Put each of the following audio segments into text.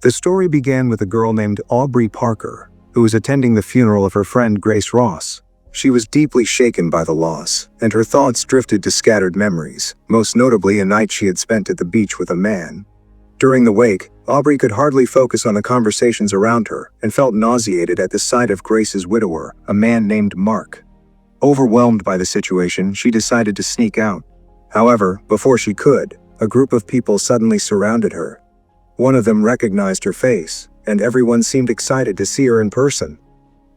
The story began with a girl named Aubrey Parker, who was attending the funeral of her friend Grace Ross. She was deeply shaken by the loss, and her thoughts drifted to scattered memories, most notably a night she had spent at the beach with a man. During the wake, Aubrey could hardly focus on the conversations around her and felt nauseated at the sight of Grace's widower, a man named Mark. Overwhelmed by the situation, she decided to sneak out. However, before she could, a group of people suddenly surrounded her. One of them recognized her face, and everyone seemed excited to see her in person.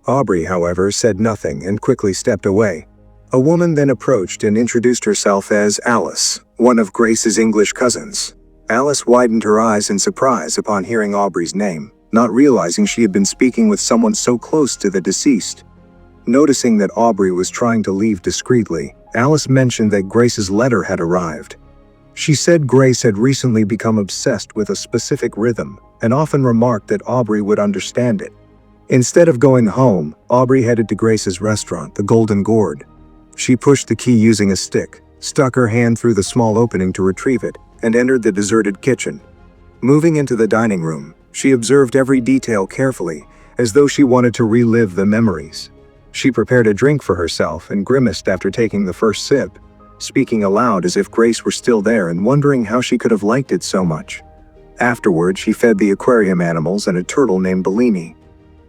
Aubrey, however, said nothing and quickly stepped away. A woman then approached and introduced herself as Alice, one of Grace's English cousins. Alice widened her eyes in surprise upon hearing Aubrey's name, not realizing she had been speaking with someone so close to the deceased. Noticing that Aubrey was trying to leave discreetly, Alice mentioned that Grace's letter had arrived. She said Grace had recently become obsessed with a specific rhythm and often remarked that Aubrey would understand it. Instead of going home, Aubrey headed to Grace's restaurant, the Golden Gourd. She pushed the key using a stick, stuck her hand through the small opening to retrieve it, and entered the deserted kitchen. Moving into the dining room, she observed every detail carefully, as though she wanted to relive the memories. She prepared a drink for herself and grimaced after taking the first sip, speaking aloud as if Grace were still there and wondering how she could have liked it so much. Afterward, she fed the aquarium animals and a turtle named Bellini.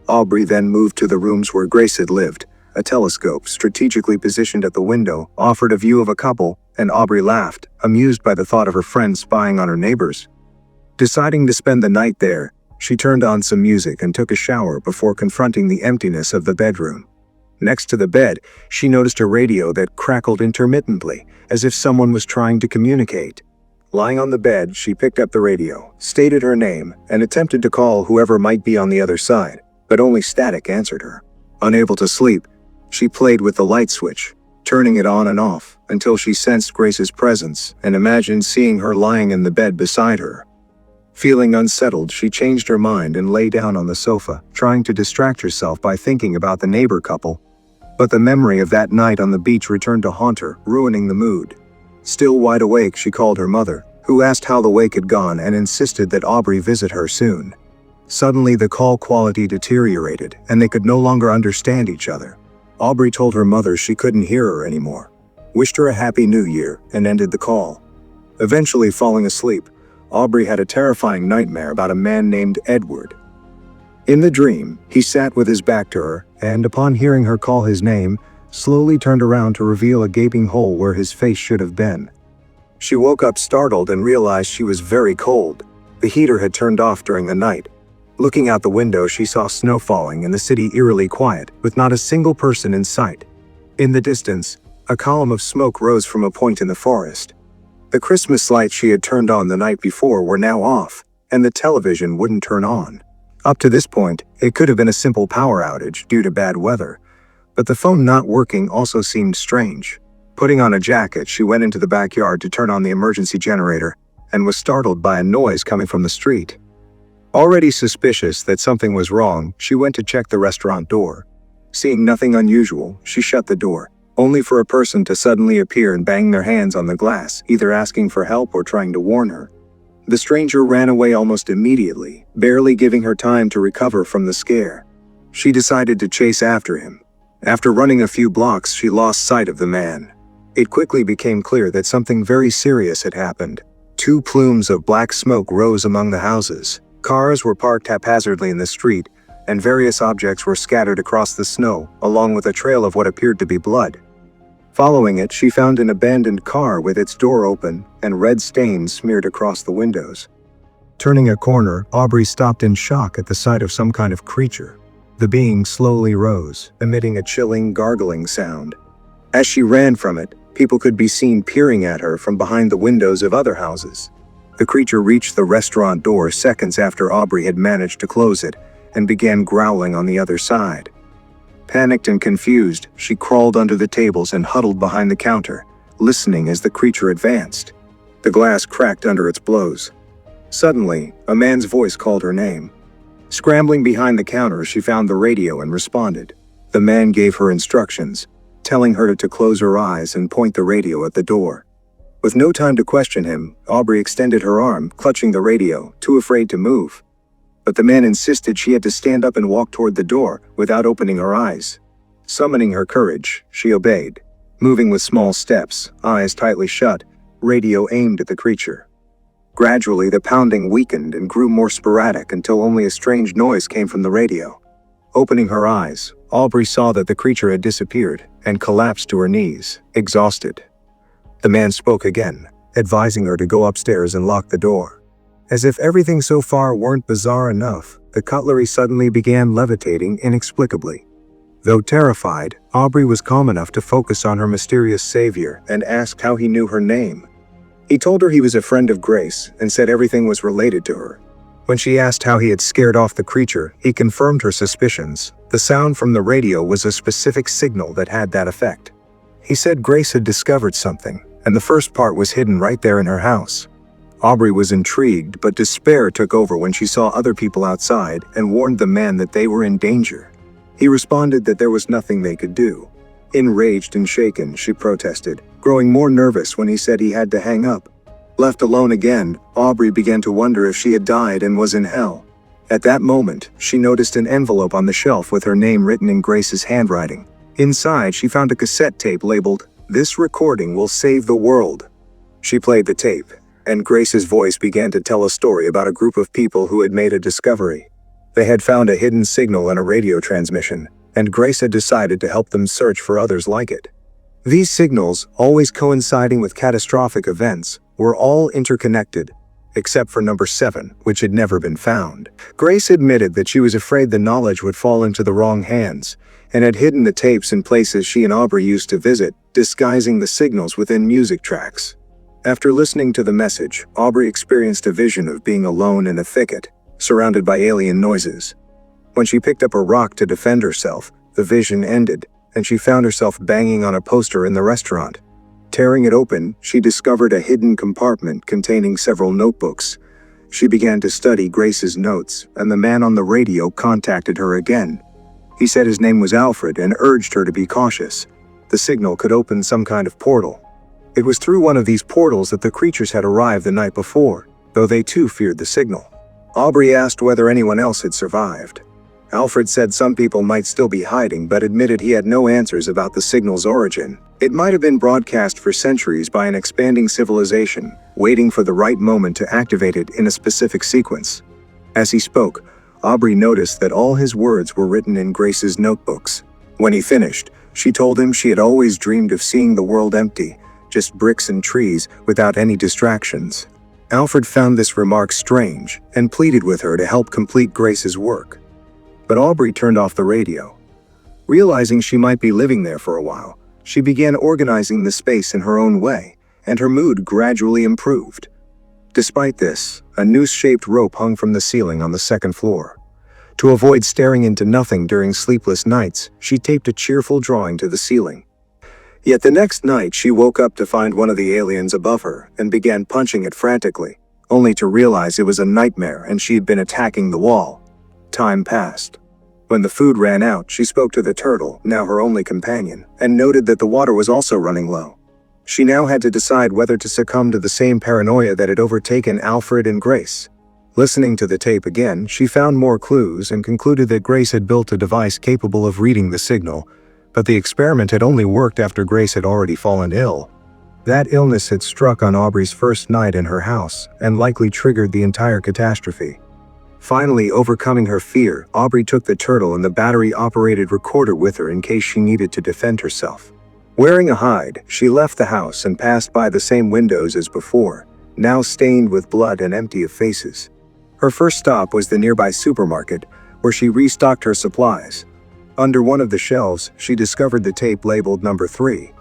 Aubrey then moved to the rooms where Grace had lived. A telescope, strategically positioned at the window, offered a view of a couple, and Aubrey laughed, amused by the thought of her friend spying on her neighbors. Deciding to spend the night there, she turned on some music and took a shower before confronting the emptiness of the bedroom. Next to the bed, she noticed a radio that crackled intermittently, as if someone was trying to communicate. Lying on the bed, she picked up the radio, stated her name, and attempted to call whoever might be on the other side, but only static answered her. Unable to sleep, she played with the light switch, turning it on and off until she sensed Grace's presence and imagined seeing her lying in the bed beside her. Feeling unsettled, she changed her mind and lay down on the sofa, trying to distract herself by thinking about the neighbor couple. But the memory of that night on the beach returned to haunt her, ruining the mood. Still wide awake, she called her mother, who asked how the wake had gone and insisted that Aubrey visit her soon. Suddenly, the call quality deteriorated, and they could no longer understand each other. Aubrey told her mother she couldn't hear her anymore, wished her a happy new year, and ended the call. Eventually falling asleep, Aubrey had a terrifying nightmare about a man named Edward. In the dream, he sat with his back to her, and upon hearing her call his name, slowly turned around to reveal a gaping hole where his face should have been. She woke up startled and realized she was very cold. The heater had turned off during the night. Looking out the window, she saw snow falling and the city eerily quiet, with not a single person in sight. In the distance, a column of smoke rose from a point in the forest. The Christmas lights she had turned on the night before were now off, and the television wouldn't turn on. Up to this point, it could have been a simple power outage due to bad weather, but the phone not working also seemed strange. Putting on a jacket, she went into the backyard to turn on the emergency generator, and was startled by a noise coming from the street. Already suspicious that something was wrong, she went to check the restaurant door. Seeing nothing unusual, she shut the door, only for a person to suddenly appear and bang their hands on the glass, either asking for help or trying to warn her. The stranger ran away almost immediately, barely giving her time to recover from the scare. She decided to chase after him. After running a few blocks, she lost sight of the man. It quickly became clear that something very serious had happened. 2 plumes of black smoke rose among the houses. Cars were parked haphazardly in the street, and various objects were scattered across the snow, along with a trail of what appeared to be blood. Following it, she found an abandoned car with its door open and red stains smeared across the windows. Turning a corner, Aubrey stopped in shock at the sight of some kind of creature. The being slowly rose, emitting a chilling, gargling sound. As she ran from it, people could be seen peering at her from behind the windows of other houses. The creature reached the restaurant door seconds after Aubrey had managed to close it, and began growling on the other side. Panicked and confused, she crawled under the tables and huddled behind the counter, listening as the creature advanced. The glass cracked under its blows. Suddenly, a man's voice called her name. Scrambling behind the counter, she found the radio and responded. The man gave her instructions, telling her to close her eyes and point the radio at the door. With no time to question him, Aubrey extended her arm, clutching the radio, too afraid to move. but the man insisted she had to stand up and walk toward the door without opening her eyes. Summoning her courage, she obeyed. Moving with small steps, eyes tightly shut, radio aimed at the creature. Gradually, the pounding weakened and grew more sporadic until only a strange noise came from the radio. Opening her eyes, Aubrey saw that the creature had disappeared and collapsed to her knees, exhausted. The man spoke again, advising her to go upstairs and lock the door. As if everything so far weren't bizarre enough, the cutlery suddenly began levitating inexplicably. Though terrified, Aubrey was calm enough to focus on her mysterious savior and asked how he knew her name. He told her he was a friend of Grace and said everything was related to her. When she asked how he had scared off the creature, he confirmed her suspicions. The sound from the radio was a specific signal that had that effect. He said Grace had discovered something, and the first part was hidden right there in her house. Aubrey was intrigued, but despair took over when she saw other people outside and warned the man that they were in danger. He responded that there was nothing they could do. Enraged and shaken, she protested, growing more nervous when he said he had to hang up. Left alone again, Aubrey began to wonder if she had died and was in hell. At that moment, she noticed an envelope on the shelf with her name written in Grace's handwriting. Inside, she found a cassette tape labeled, "This recording will save the world." She played the tape, and Grace's voice began to tell a story about a group of people who had made a discovery. They had found a hidden signal in a radio transmission, and Grace had decided to help them search for others like it. These signals, always coinciding with catastrophic events, were all interconnected, except for number 7, which had never been found. Grace admitted that she was afraid the knowledge would fall into the wrong hands, and had hidden the tapes in places she and Aubrey used to visit, disguising the signals within music tracks. After listening to the message, Aubrey experienced a vision of being alone in a thicket, surrounded by alien noises. When she picked up a rock to defend herself, the vision ended, and she found herself banging on a poster in the restaurant. Tearing it open, she discovered a hidden compartment containing several notebooks. She began to study Grace's notes, and the man on the radio contacted her again. He said his name was Alfred and urged her to be cautious. The signal could open some kind of portal. It was through one of these portals that the creatures had arrived the night before, though they too feared the signal. Aubrey asked whether anyone else had survived. Alfred said some people might still be hiding, but admitted he had no answers about the signal's origin. It might have been broadcast for centuries by an expanding civilization, waiting for the right moment to activate it in a specific sequence. As he spoke, Aubrey noticed that all his words were written in Grace's notebooks. When he finished, she told him she had always dreamed of seeing the world empty, just bricks and trees without any distractions. Alfred found this remark strange and pleaded with her to help complete Grace's work. But Aubrey turned off the radio. Realizing she might be living there for a while, she began organizing the space in her own way, and her mood gradually improved. Despite this, a noose-shaped rope hung from the ceiling on the second floor. To avoid staring into nothing during sleepless nights, she taped a cheerful drawing to the ceiling. Yet the next night, she woke up to find one of the aliens above her and began punching it frantically, only to realize it was a nightmare and she had been attacking the wall. Time passed. When the food ran out, she spoke to the turtle, now her only companion, and noted that the water was also running low. She now had to decide whether to succumb to the same paranoia that had overtaken Alfred and Grace. Listening to the tape again, she found more clues and concluded that Grace had built a device capable of reading the signal, but the experiment had only worked after Grace had already fallen ill. That illness had struck on Aubrey's first night in her house and likely triggered the entire catastrophe. Finally, overcoming her fear, Aubrey took the turtle and the battery-operated recorder with her in case she needed to defend herself. Wearing a hide, she left the house and passed by the same windows as before, now stained with blood and empty of faces. Her first stop was the nearby supermarket, where she restocked her supplies. Under one of the shelves, she discovered the tape labeled number 3.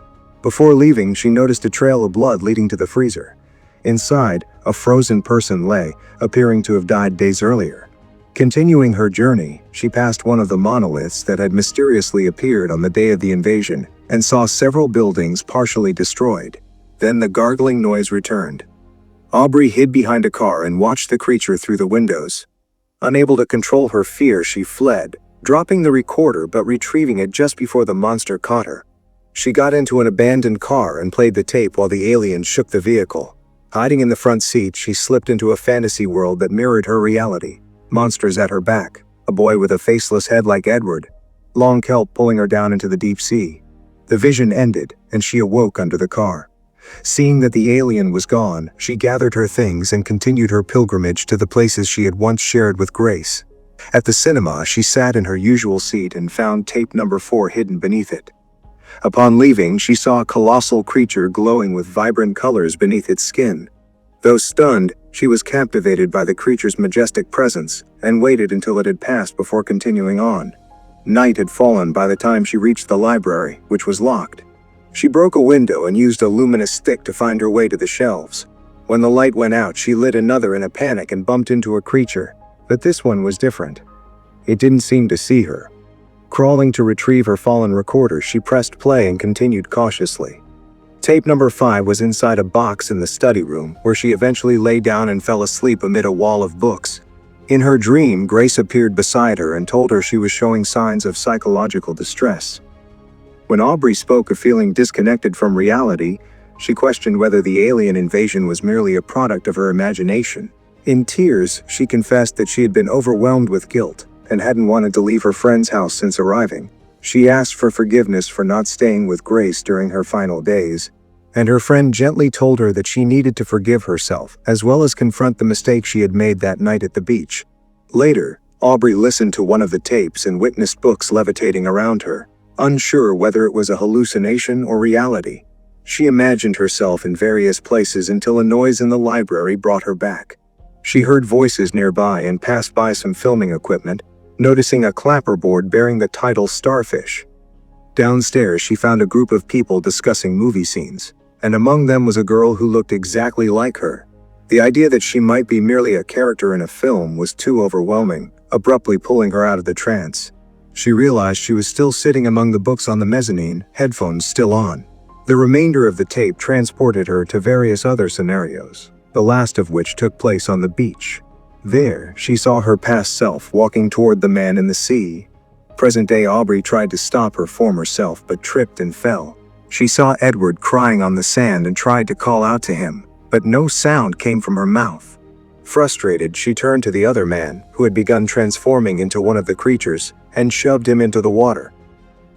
Before leaving, she noticed a trail of blood leading to the freezer. Inside, a frozen person lay, appearing to have died days earlier. Continuing her journey, she passed one of the monoliths that had mysteriously appeared on the day of the invasion and saw several buildings partially destroyed. Then the gargling noise returned. Aubrey hid behind a car and watched the creature through the windows. Unable to control her fear, she fled, dropping the recorder but retrieving it just before the monster caught her. She got into an abandoned car and played the tape while the alien shook the vehicle. Hiding in the front seat, she slipped into a fantasy world that mirrored her reality. monsters at her back, a boy with a faceless head like Edward, long kelp pulling her down into the deep sea. The vision ended, and she awoke under the car. Seeing that the alien was gone, she gathered her things and continued her pilgrimage to the places she had once shared with Grace. At the cinema, she sat in her usual seat and found tape number 4 hidden beneath it. Upon leaving, she saw a colossal creature glowing with vibrant colors beneath its skin. Though stunned, she was captivated by the creature's majestic presence and waited until it had passed before continuing on. Night had fallen by the time she reached the library, which was locked. She broke a window and used a luminous stick to find her way to the shelves. When the light went out, she lit another in a panic and bumped into a creature, but this one was different. It didn't seem to see her. Crawling to retrieve her fallen recorder, she pressed play and continued cautiously. Tape number 5 was inside a box in the study room, where she eventually lay down and fell asleep amid a wall of books. In her dream, Grace appeared beside her and told her she was showing signs of psychological distress. When Aubrey spoke of feeling disconnected from reality, she questioned whether the alien invasion was merely a product of her imagination. In tears, she confessed that she had been overwhelmed with guilt and hadn't wanted to leave her friend's house since arriving. She asked for forgiveness for not staying with Grace during her final days, and her friend gently told her that she needed to forgive herself, as well as confront the mistake she had made that night at the beach. Later, Aubrey listened to one of the tapes and witnessed books levitating around her, unsure whether it was a hallucination or reality. She imagined herself in various places until a noise in the library brought her back. She heard voices nearby and passed by some filming equipment, noticing a clapperboard bearing the title Starfish. Downstairs, she found a group of people discussing movie scenes, and among them was a girl who looked exactly like her. The idea that she might be merely a character in a film was too overwhelming, abruptly pulling her out of the trance. She realized she was still sitting among the books on the mezzanine, headphones still on. The remainder of the tape transported her to various other scenarios, the last of which took place on the beach. There, she saw her past self walking toward the man in the sea. Present-day Aubrey tried to stop her former self but tripped and fell. She saw Edward crying on the sand and tried to call out to him, but no sound came from her mouth. Frustrated, she turned to the other man, who had begun transforming into one of the creatures, and shoved him into the water.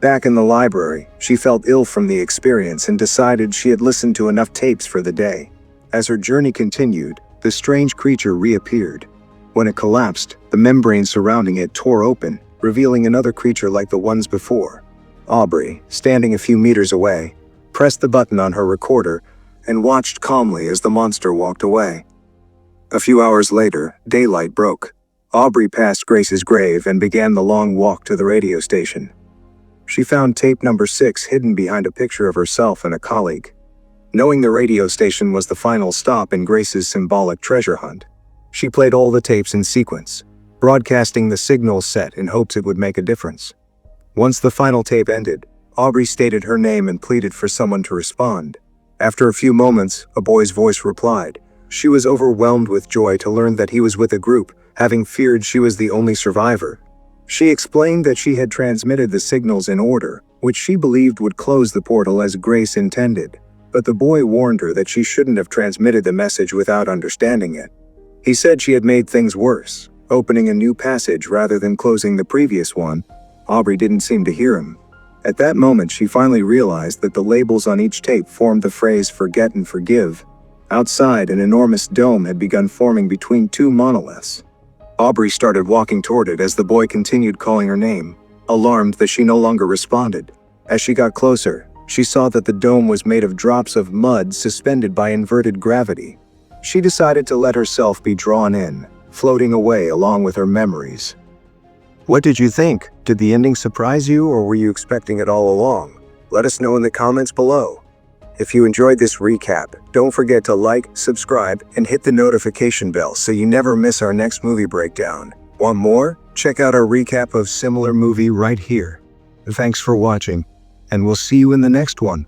Back in the library, she felt ill from the experience and decided she had listened to enough tapes for the day. As her journey continued, the strange creature reappeared. When it collapsed, the membrane surrounding it tore open, revealing another creature like the ones before. Aubrey, standing a few meters away, pressed the button on her recorder and watched calmly as the monster walked away. A few hours later, daylight broke. Aubrey passed Grace's grave and began the long walk to the radio station. She found tape number 6 hidden behind a picture of herself and a colleague. Knowing the radio station was the final stop in Grace's symbolic treasure hunt, she played all the tapes in sequence, broadcasting the signal set in hopes it would make a difference. Once the final tape ended, Aubrey stated her name and pleaded for someone to respond. After a few moments, a boy's voice replied. She was overwhelmed with joy to learn that he was with a group, having feared she was the only survivor. She explained that she had transmitted the signals in order, which she believed would close the portal as Grace intended, but the boy warned her that she shouldn't have transmitted the message without understanding it. He said she had made things worse, opening a new passage rather than closing the previous one. Aubrey didn't seem to hear him. At that moment, she finally realized that the labels on each tape formed the phrase "forget and forgive." Outside, an enormous dome had begun forming between two monoliths. Aubrey started walking toward it as the boy continued calling her name, alarmed that she no longer responded. As she got closer, she saw that the dome was made of drops of mud suspended by inverted gravity. She decided to let herself be drawn in, floating away along with her memories. What did you think? Did the ending surprise you, or were you expecting it all along? Let us know in the comments below. If you enjoyed this recap, don't forget to like, subscribe, and hit the notification bell so you never miss our next movie breakdown. Want more? Check out our recap of similar movie right here. Thanks for watching, and we'll see you in the next one.